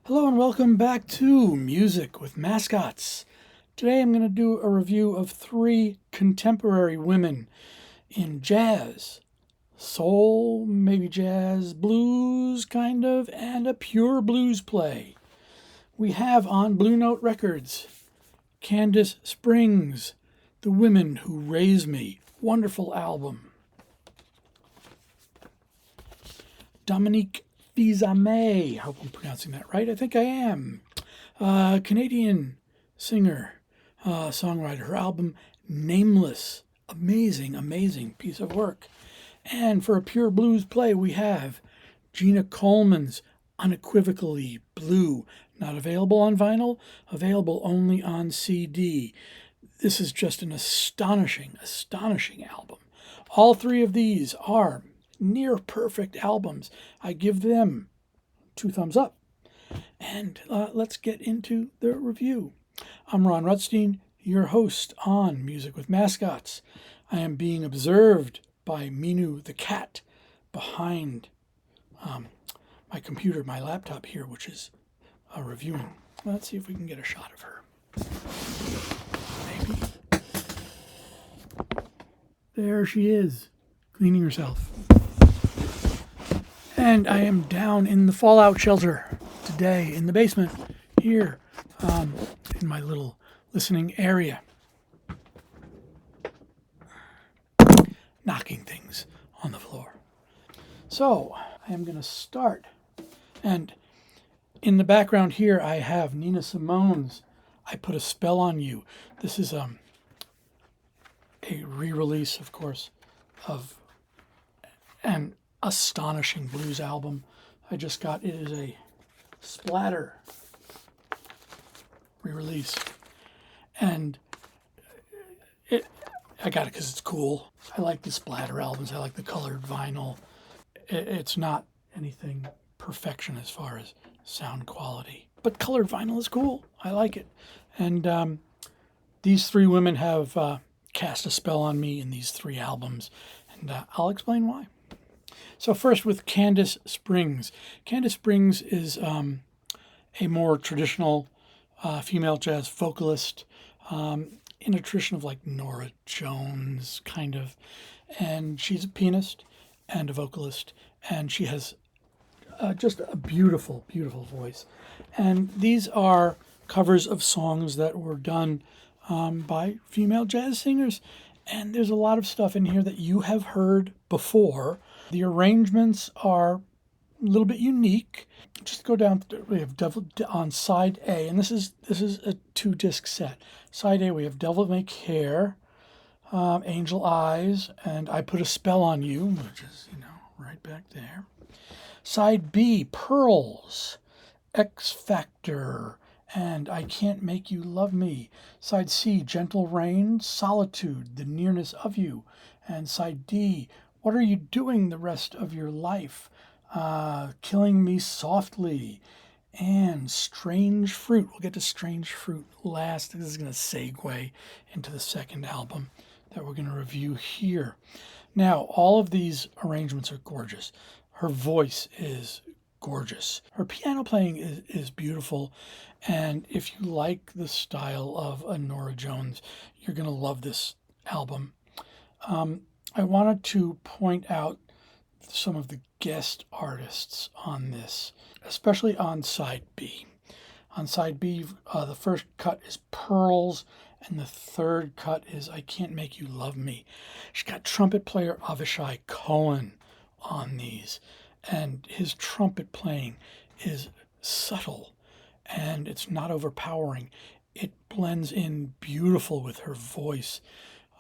Hello and welcome back to Music with Mascots. Today I'm going to do a review of three contemporary women in jazz, soul, maybe jazz, blues, kind of, and a pure blues play. We have on Blue Note Records, Candace Springs, The Women Who Raise Me, wonderful album. Dominique Fils-Aimé, I hope I'm pronouncing that right. I think I am. Canadian singer, songwriter. Her album Nameless, amazing, amazing piece of work. And for a pure blues play, we have Gina Coleman's Unequivocally Blue, not available on vinyl, available only on CD. This is just an astonishing, astonishing album. All three of these are near perfect albums. I give them 2 thumbs up. And let's get into the review. I'm Ron Rutstein, your host on Music with Mascots. I am being observed by Minou the Cat behind my computer, my laptop here, which is reviewing. Let's see if we can get a shot of her. Maybe. There she is, cleaning herself. And I am down in the fallout shelter today in the basement here in my little listening area. Knocking things on the floor. So I am going to start. And in the background here I have Nina Simone's I Put a Spell on You. This is a re-release, of course, of an astonishing blues album I just got. It is a Splatter re-release, and I got it because it's cool. I like the Splatter albums. I like the colored vinyl. It's not anything perfection as far as sound quality, but colored vinyl is cool. I like it. And these three women have cast a spell on me in these three albums, and I'll explain why. So first with Candace Springs. Candace Springs is a more traditional female jazz vocalist in a tradition of like Nora Jones, kind of. And she's a pianist and a vocalist, and she has just a beautiful, beautiful voice. And these are covers of songs that were done by female jazz singers. And there's a lot of stuff in here that you have heard before. The arrangements are a little bit unique. Just go down. We have Devil on side A, and this is a 2-disc set. Side A, we have Devil May Care, Angel Eyes, and I Put a Spell on You, which is right back there. Side B, Pearls, X Factor, and I Can't Make You Love Me. Side C, Gentle Rain, Solitude, The Nearness of You. And side D, What Are You Doing the Rest of Your Life? Killing Me Softly. And Strange Fruit. We'll get to Strange Fruit last. This is going to segue into the second album that we're going to review here. Now, all of these arrangements are gorgeous. Her voice is gorgeous. Her piano playing is beautiful. And if you like the style of a Nora Jones, you're going to love this album. I wanted to point out some of the guest artists on this, especially on side B. On side B, the first cut is Pearls, and the third cut is I Can't Make You Love Me. She's got trumpet player Avishai Cohen on these, and his trumpet playing is subtle, and it's not overpowering. It blends in beautiful with her voice,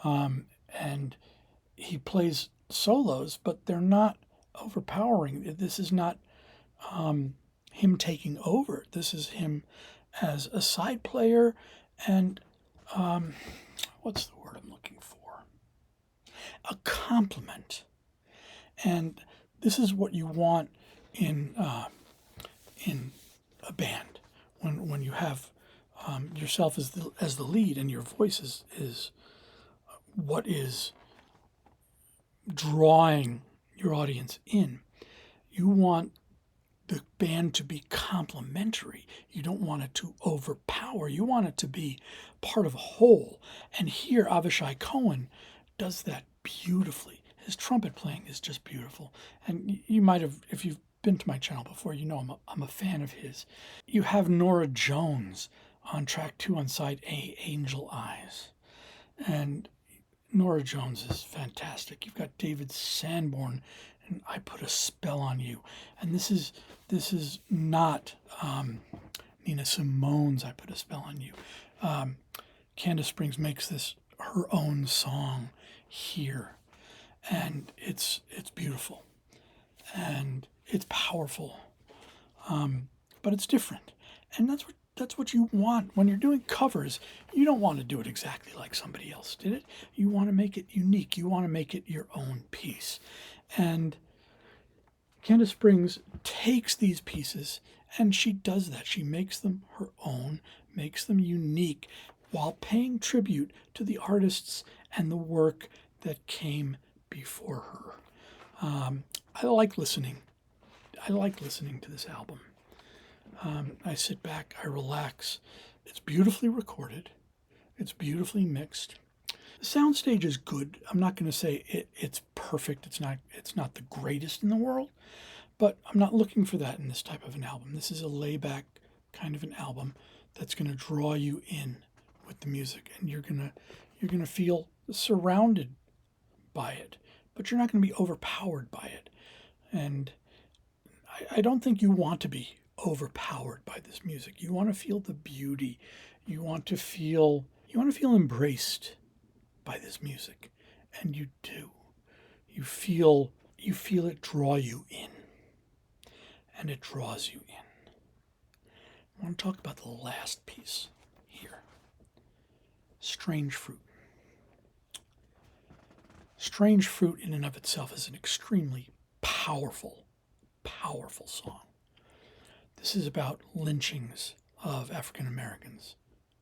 and he plays solos, but they're not overpowering. This is not him taking over. This is him as a side player and what's the word I'm looking for? A compliment. And this is what you want in a band when you have yourself as the lead, and your voice is what is drawing your audience in. You want the band to be complementary. You don't want it to overpower. You want it to be part of a whole. And here, Avishai Cohen does that beautifully. His trumpet playing is just beautiful. And you might have, if you've been to my channel before, you know I'm a fan of his. You have Nora Jones on track 2 on side A, Angel Eyes. And Nora Jones is fantastic. You've got David Sanborn and I Put a Spell on You. And this is not Nina Simone's I Put a Spell on You. Candace Springs makes this her own song here. And it's beautiful. And it's powerful. But it's different. And that's what you want when you're doing covers. You don't want to do it exactly like somebody else did it. You want to make it unique. You want to make it your own piece. And Candace Springs takes these pieces and she does that. She makes them her own, makes them unique, while paying tribute to the artists and the work that came before her. I like listening to this album. I sit back, I relax. It's beautifully recorded. It's beautifully mixed. The soundstage is good. I'm not going to say it's perfect. It's not the greatest in the world, but I'm not looking for that in this type of an album. This is a layback kind of an album that's going to draw you in with the music, and you're gonna feel surrounded by it, but you're not going to be overpowered by it. And I don't think you want to be overpowered by this music. You want to feel the beauty. You want to feel embraced by this music, and you do. You feel it draw you in, and it draws you in. I want to talk about the last piece here. Strange Fruit. Strange Fruit in and of itself is an extremely powerful song. This is about lynchings of African Americans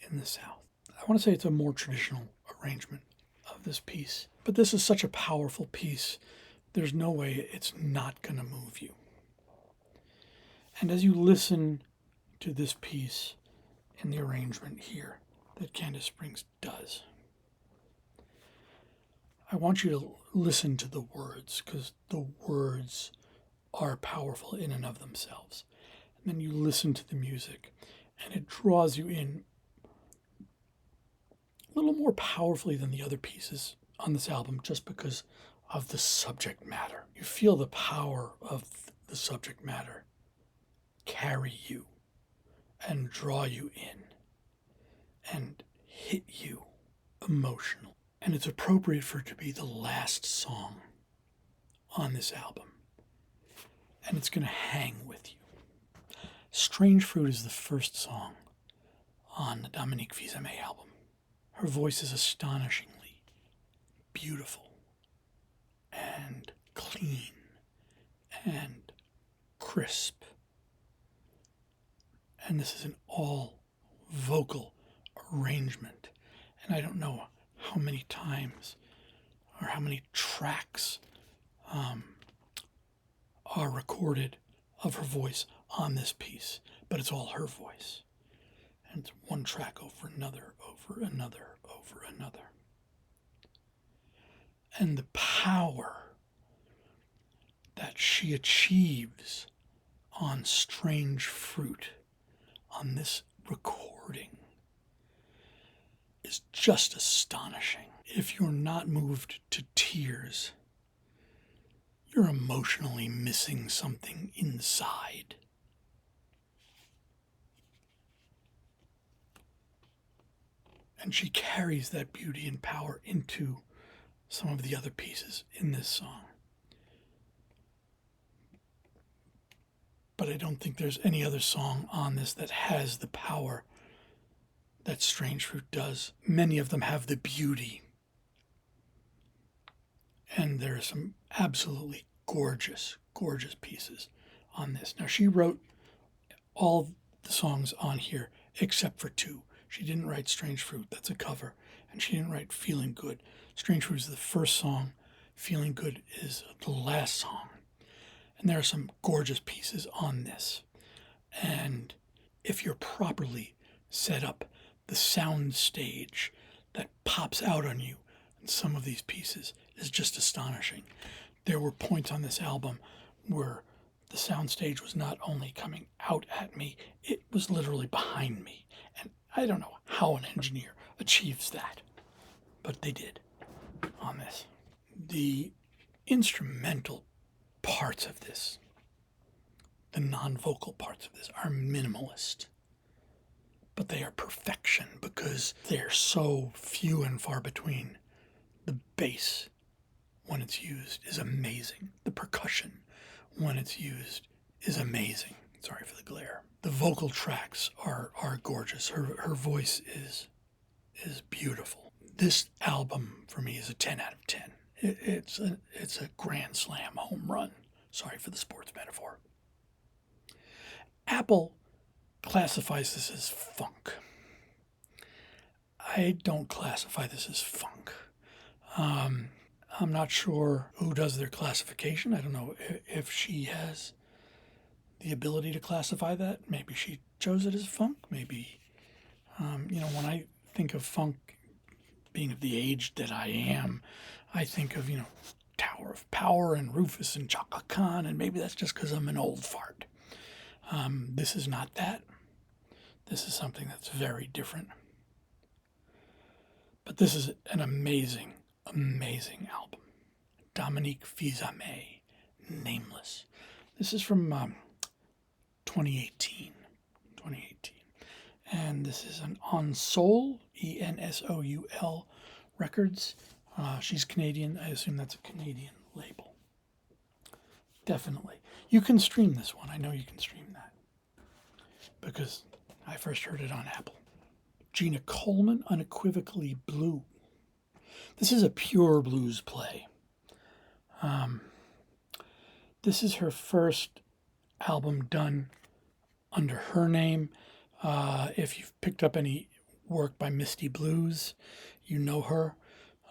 in the South. I want to say it's a more traditional arrangement of this piece, but this is such a powerful piece, there's no way it's not going to move you. And as you listen to this piece in the arrangement here that Candace Springs does, I want you to listen to the words, because the words are powerful in and of themselves. And then you listen to the music, and it draws you in a little more powerfully than the other pieces on this album, just because of the subject matter. You feel the power of the subject matter carry you and draw you in and hit you emotionally. And it's appropriate for it to be the last song on this album. And it's going to hang with you. Strange Fruit is the first song on the Dominique Fils-Aimé album. Her voice is astonishingly beautiful and clean and crisp. And this is an all vocal arrangement. And I don't know how many times or how many tracks are recorded of her voice on this piece, but it's all her voice. And it's one track over another, over another, over another. And the power that she achieves on Strange Fruit, on this recording, is just astonishing. If you're not moved to tears, you're emotionally missing something inside. And she carries that beauty and power into some of the other pieces in this song. But I don't think there's any other song on this that has the power that Strange Fruit does. Many of them have the beauty. And there are some absolutely gorgeous, gorgeous pieces on this. Now, she wrote all the songs on here except for 2. She didn't write Strange Fruit. That's a cover. And she didn't write Feeling Good. Strange Fruit is the first song. Feeling Good is the last song. And there are some gorgeous pieces on this. And if you're properly set up, the sound stage that pops out on you in some of these pieces is just astonishing. There were points on this album where the sound stage was not only coming out at me, it was literally behind me. And I don't know how an engineer achieves that, but they did on this. The instrumental parts of this, the non-vocal parts of this, are minimalist. But they are perfection because they're so few and far between. The bass, when it's used, is amazing. The percussion, when it's used, is amazing. Sorry for the glare. The vocal tracks are gorgeous. Her voice is beautiful. This album, for me, is a 10 out of 10. It's a grand slam home run. Sorry for the sports metaphor. Apple classifies this as funk. I don't classify this as funk. I'm not sure who does their classification. I don't know if she has the ability to classify that. Maybe she chose it as funk. Maybe, when I think of funk being of the age that I am, I think of, Tower of Power and Rufus and Chaka Khan, and maybe that's just because I'm an old fart. This is not that. This is something that's very different. But this is an amazing, amazing album. Dominique Fils-Aimé, Nameless. This is from 2018. And this is an Ensoul, Ensoul Records. She's Canadian. I assume that's a Canadian label. Definitely. You can stream this one. I know you can stream that. Because I first heard it on Apple. Gina Coleman, Unequivocally Blue. This is a pure blues play. This is her first album done under her name. If you've picked up any work by Misty Blues, you know her.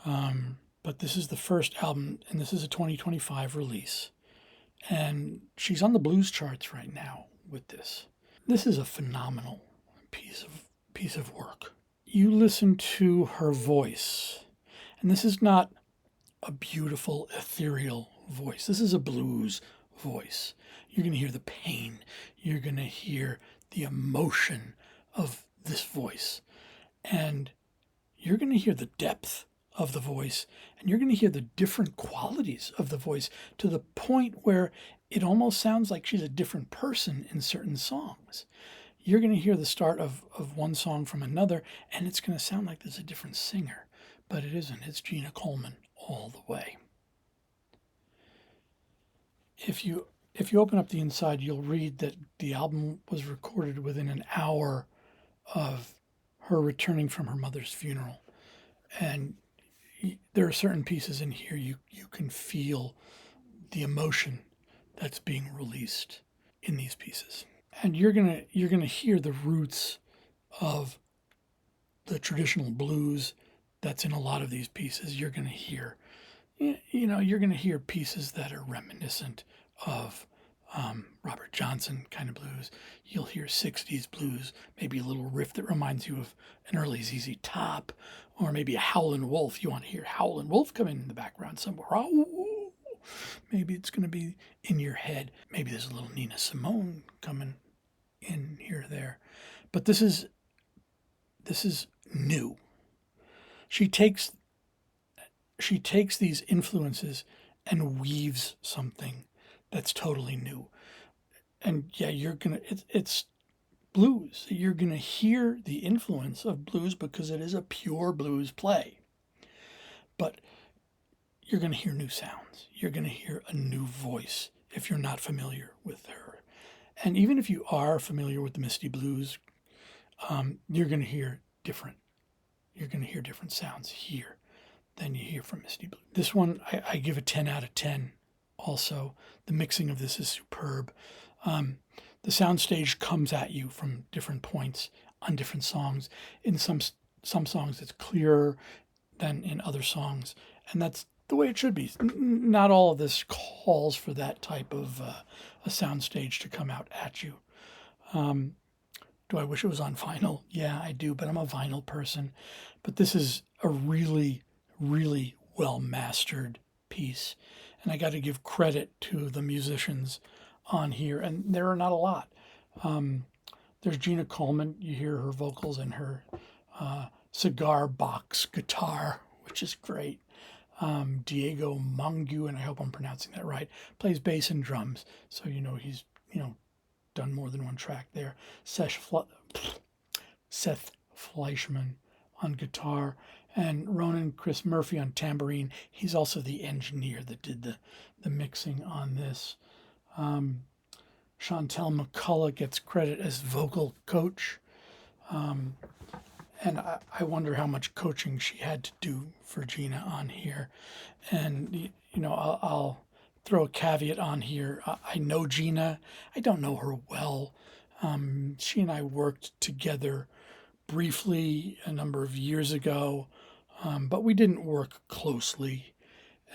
But this is the first album, and this is a 2025 release. And she's on the blues charts right now with this. This is a phenomenal piece of work. You listen to her voice, and this is not a beautiful, ethereal voice. This is a blues voice. You're going to hear the pain. You're going to hear the emotion of this voice. And you're going to hear the depth of the voice, and you're going to hear the different qualities of the voice to the point where it almost sounds like she's a different person in certain songs. You're going to hear the start of one song from another, and it's going to sound like there's a different singer. But it isn't. It's Gina Coleman all the way. If you open up the inside, you'll read that the album was recorded within an hour of her returning from her mother's funeral. And there are certain pieces in here you can feel the emotion that's being released in these pieces. And you're gonna hear the roots of the traditional blues that's in a lot of these pieces. You're gonna hear, you're gonna hear pieces that are reminiscent of Robert Johnson kind of blues. You'll hear 60s blues, maybe a little riff that reminds you of an early ZZ Top, or maybe a Howlin' Wolf. You want to hear Howlin' Wolf coming in the background somewhere. Oh, maybe it's going to be in your head. Maybe there's a little Nina Simone coming in here or there. But this is new. She takes these influences and weaves something that's totally new. And yeah, it's blues. You're going to hear the influence of blues because it is a pure blues play. But you're going to hear new sounds. You're going to hear a new voice if you're not familiar with her. And even if you are familiar with the Misty Blues, you're going to hear different. You're going to hear different sounds here than you hear from Misty Blues. This one, I give a 10 out of 10 also. The mixing of this is superb. The soundstage comes at you from different points on different songs. In some songs, it's clearer than in other songs, and that's the way it should be. Not all of this calls for that type of a soundstage to come out at you. Do I wish it was on vinyl? Yeah, I do, but I'm a vinyl person. But this is a really, really well mastered piece. And I got to give credit to the musicians on here, and there are not a lot. There's Gina Coleman. You hear her vocals and her cigar box guitar, which is great. Diego Mongu, and I hope I'm pronouncing that right, plays bass and drums. So, he's, done more than one track there. Seth Fleischman on guitar, and Ronan Chris Murphy on tambourine. He's also the engineer that did the mixing on this. Chantel McCullough gets credit as vocal coach. And I wonder how much coaching she had to do for Gina on here. And, I'll throw a caveat on here. I know Gina. I don't know her well. She and I worked together briefly a number of years ago, but we didn't work closely.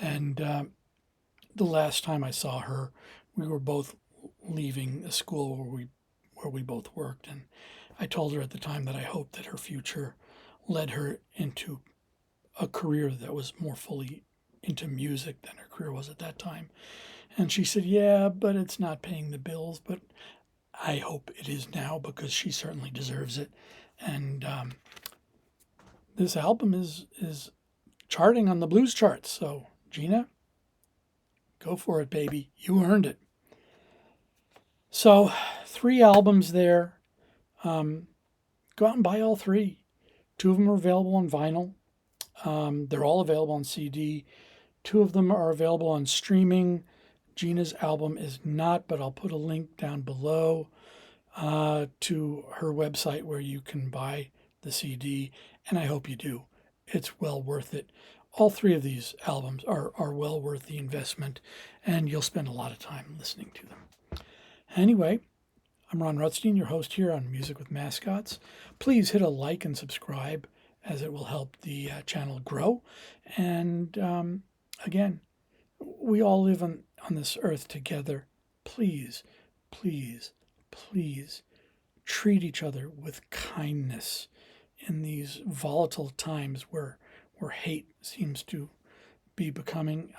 And the last time I saw her, we were both leaving a school where we both worked, and I told her at the time that I hoped that her future led her into a career that was more fully into music than her career was at that time. And she said, "Yeah, but it's not paying the bills." But I hope it is now, because she certainly deserves it. And this album is charting on the blues charts. So, Gina, go for it, baby. You earned it. So, 3 albums there. Go out and buy all 3. 2 of them are available on vinyl. They're all available on CD. 2 of them are available on streaming. Gina's album is not, but I'll put a link down below to her website where you can buy the CD, and I hope you do. It's well worth it. All 3 of these albums are well worth the investment, and you'll spend a lot of time listening to them. Anyway, I'm Ron Rutstein, your host here on Music with Mascots. Please hit a like and subscribe, as it will help the channel grow. And again, we all live on this earth together. Please, please, please treat each other with kindness in these volatile times where hate seems to be becoming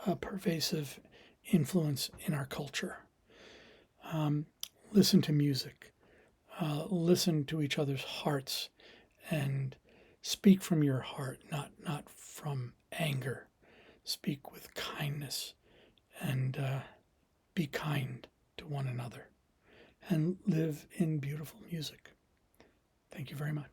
a pervasive influence in our culture. Listen to music. Listen to each other's hearts, and speak from your heart, not from anger. Speak with kindness, and be kind to one another, and live in beautiful music. Thank you very much.